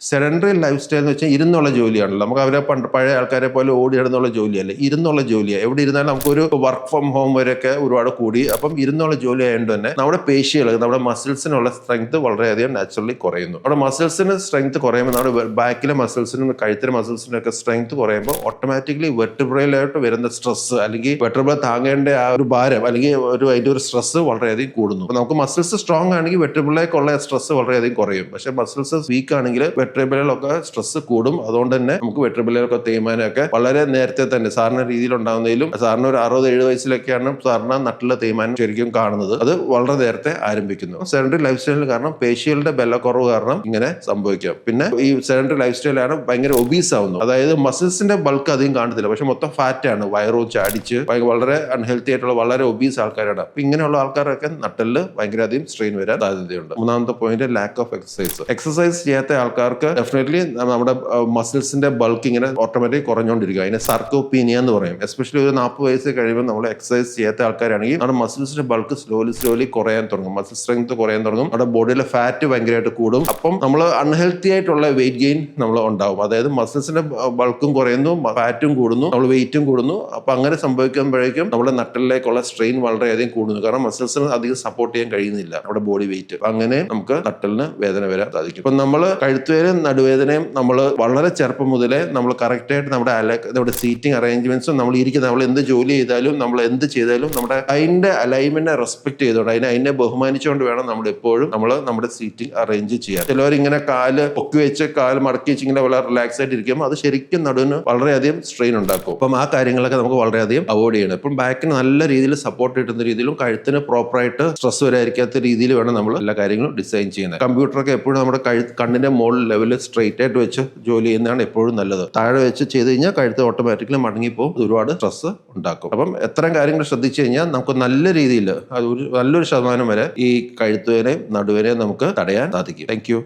Sedentary life style എന്ന് വെച്ചാൽ ഇരുന്നുള്ള ജോലിയാണല്ലോ. നമുക്ക് അവരെ പഴയ ആൾക്കാരെ പോലെ ഓടിയിടുന്നുള്ള ജോലിയല്ല, ഇരുന്നുള്ള ജോലിയാണ്. എവിടെ ഇരുന്നാലും നമുക്കൊരു വർക്ക് ഫ്രം ഹോം വരെയൊക്കെ ഒരുപാട് കൂടി. അപ്പം ഇരുന്നുള്ള ജോലി ആയതുകൊണ്ട് തന്നെ നമ്മുടെ പേശികൾ, നമ്മുടെ മസിൽസിനുള്ള സ്ട്രെങ്ത് വളരെയധികം നാച്ചുറലി കുറയുന്നു. നമ്മുടെ മസിൽസിന് സ്ട്രെങ്ത് കുറയുമ്പോൾ നമ്മുടെ ബാക്കിലെ മസിൽസിനും കഴുത്തിലെ മസിൽസിനും ഒക്കെ സ്ട്രെങ്ത് കുറയുമ്പോൾ ഓട്ടോമാറ്റിക്കലി വെർട്ടിബ്രയിലായിട്ട് വരുന്ന സ്ട്രെസ്, അല്ലെങ്കിൽ വെർട്ടിബ്ര താങ്ങേണ്ട ആ ഒരു ഭാരം, അല്ലെങ്കിൽ അതിന്റെ ഒരു സ്ട്രെസ് വളരെയധികം കൂടുന്നു. നമുക്ക് മസിൽസ് സ്ട്രോങ് ആണെങ്കിൽ വെർട്ടിബ്രയിലേക്കുള്ള സ്ട്രെസ് വളരെയധികം കുറയും. പക്ഷെ മസിൽസ് വീക്ക് ആണെങ്കിൽ വെർട്ടിബ്രയിലൊക്കെ സ്ട്രെസ് കൂടും. അതുകൊണ്ട് തന്നെ നമുക്ക് വെർട്ടിബ്രയിലൊക്കെ തേയ്മാനമൊക്കെ വളരെ നേരത്തെ തന്നെ സാധാരണ രീതിയിൽ ഉണ്ടാകുന്നതിലും, സാറിന് ഒരു 60-70 വയസ്സിലൊക്കെയാണ് സാറിന് നട്ടിലെ തേയ്മാനം ശരിക്കും കാണുന്നത്. അത് വളരെ നേരത്തെ ആരംഭിക്കുന്നു. സെഡൻഡറി ലൈഫ് സ്റ്റൈലിൽ കാരണം പേശികളുടെ ബലക്കുറവ് കാരണം ഇങ്ങനെ സംഭവിക്കാം. പിന്നെ ഈ സെഡൻഡറി ലൈഫ് സ്റ്റൈലാണ് ഭയങ്കര ഒബീസ് ആവുന്നു. അതായത് മസിൽസിന്റെ ബൾക്ക് അധികം കാണത്തില്ല, പക്ഷെ മൊത്തം ഫാറ്റ് ആണ്, വയറും ചാടിച്ച് വളരെ അൺഹെൽത്തി ആയിട്ടുള്ള വളരെ ഒബീസ് ആൾക്കാരാണ്. അപ്പൊ ഇങ്ങനെയുള്ള ആൾക്കാരൊക്കെ നട്ടലിൽ ഭയങ്കരധികം സ്ട്രെയിൻ വരാൻ സാധ്യതയുണ്ട്. മൂന്നാമത്തെ point lack of exercise. Exercise ചെയ്യാത്ത ആൾക്കാർക്ക് ഡെഫിനറ്റ്ലി നമ്മുടെ മസിൽസിന്റെ ബൾക്ക് ഇങ്ങനെ ഓട്ടോമാറ്റിക് കുറഞ്ഞുകൊണ്ടിരിക്കും. അതിനെ സാർക്കോപീനിയ എന്ന് പറയും. എസ്പെഷ്യലി ഒരു 40 വയസ്സ് കഴിയുമ്പോൾ നമ്മൾ എക്സസൈസ് ചെയ്യാത്ത ആൾക്കാരാണെങ്കിൽ നമ്മുടെ മസിൽസിന്റെ ബൾക്ക് സ്ലോലി കുറയാൻ തുടങ്ങും, മസിൽ സ്ട്രെങ്ത് കുറയാൻ തുടങ്ങും, നമ്മുടെ ബോഡിയിലെ ഫാറ്റ് ഭയങ്കരമായിട്ട് കൂടും. അപ്പം നമ്മൾ അൺഹെൽത്തി ആയിട്ടുള്ള വെയിറ്റ് ഗെയിൻ നമ്മൾ ഉണ്ടാവും. അതായത് മസിൽസിന്റെ ബൾക്കും കുറയുന്നു, ഫാറ്റും കൂടുന്നു, നമ്മൾ വെയിറ്റും കൂടുന്നു. അപ്പൊ അങ്ങനെ സംഭവിക്കുമ്പോഴേക്കും നമ്മുടെ നട്ടലിലേക്കുള്ള സ്ട്രെയിൻ വളരെയധികം കൂടുന്നു. കാരണം മസിൽസിന് അധികം സപ്പോർട്ട് ചെയ്യാൻ കഴിയുന്നില്ല നമ്മുടെ ബോഡി വെയിറ്റ്. അങ്ങനെ നമുക്ക് നട്ടലിന് വേദന വരാൻ സാധിക്കും. ഇപ്പൊ നമ്മൾ കഴുത്തുവേദനയും നടുവേദനയും നമ്മൾ വളരെ ചെറുപ്പം മുതലേ നമ്മൾ കറക്റ്റായിട്ട് നമ്മുടെ സീറ്റിംഗ് അറേഞ്ച്മെന്റ്സും നമ്മൾ എന്ത് ജോലി ചെയ്താലും നമ്മൾ എന്ത് ചെയ്താലും നമ്മുടെ അതിന്റെ അലൈൻമെന്റിനെ റെസ്പെക്ട് ചെയ്തോണ്ട് അതിനെ ബഹുമാനിച്ചുകൊണ്ട് വേണം നമ്മൾ എപ്പോഴും നമ്മുടെ സീറ്റിംഗ് അറേഞ്ച് ചെയ്യാൻ. ചിലവർ ഇങ്ങനെ കാല് പൊക്കി വെച്ച് കാല് മടക്കി വെച്ച് ഇങ്ങനെ വളരെ റിലാക്സ് ആയിട്ട് ഇരിക്കുമ്പോൾ അത് ശരിക്കും നടുവിന് വളരെയധികം സ്ട്രെയിൻ ഉണ്ടാക്കും. അപ്പം ആ കാര്യങ്ങളൊക്കെ നമുക്ക് വളരെയധികം അവോയ്ഡ് ചെയ്യണം. ഇപ്പം ബാക്കിന് നല്ല രീതിയിൽ സപ്പോർട്ട് കിട്ടുന്ന രീതിയിലും കഴുത്തിന് പ്രോപ്പറായിട്ട് സ്ട്രെസ് വരാതിരിക്കാത്ത രീതിയിൽ വേണം നമ്മൾ എല്ലാ കാര്യങ്ങളും ഡിസൈൻ ചെയ്യുന്നത്. കമ്പ്യൂട്ടറൊക്കെ എപ്പോഴും നമ്മുടെ കണ്ണിന്റെ മുകളിൽ ലെവലിൽ സ്ട്രെയിറ്റ് ആയിട്ട് വെച്ച് ജോലി ചെയ്യുന്നതാണ് എപ്പോഴും നല്ലത്. താഴെ വെച്ച് ചെയ്ത് കഴിഞ്ഞാൽ കഴുത്ത് ഓട്ടോമാറ്റിക്കലി മടങ്ങിപ്പോകും, ഒരുപാട് സ്ട്രെസ് ഉണ്ടാക്കും. അപ്പം എത്രയും കാര്യങ്ങൾ ശ്രദ്ധിച്ചു കഴിഞ്ഞാൽ നമുക്ക് നല്ല രീതിയിൽ നല്ലൊരു ശതമാനം വരെ ഈ കഴുത്തുവേനയും നടുവേനയും നമുക്ക് തടയാൻ സാധിക്കും. Thank you.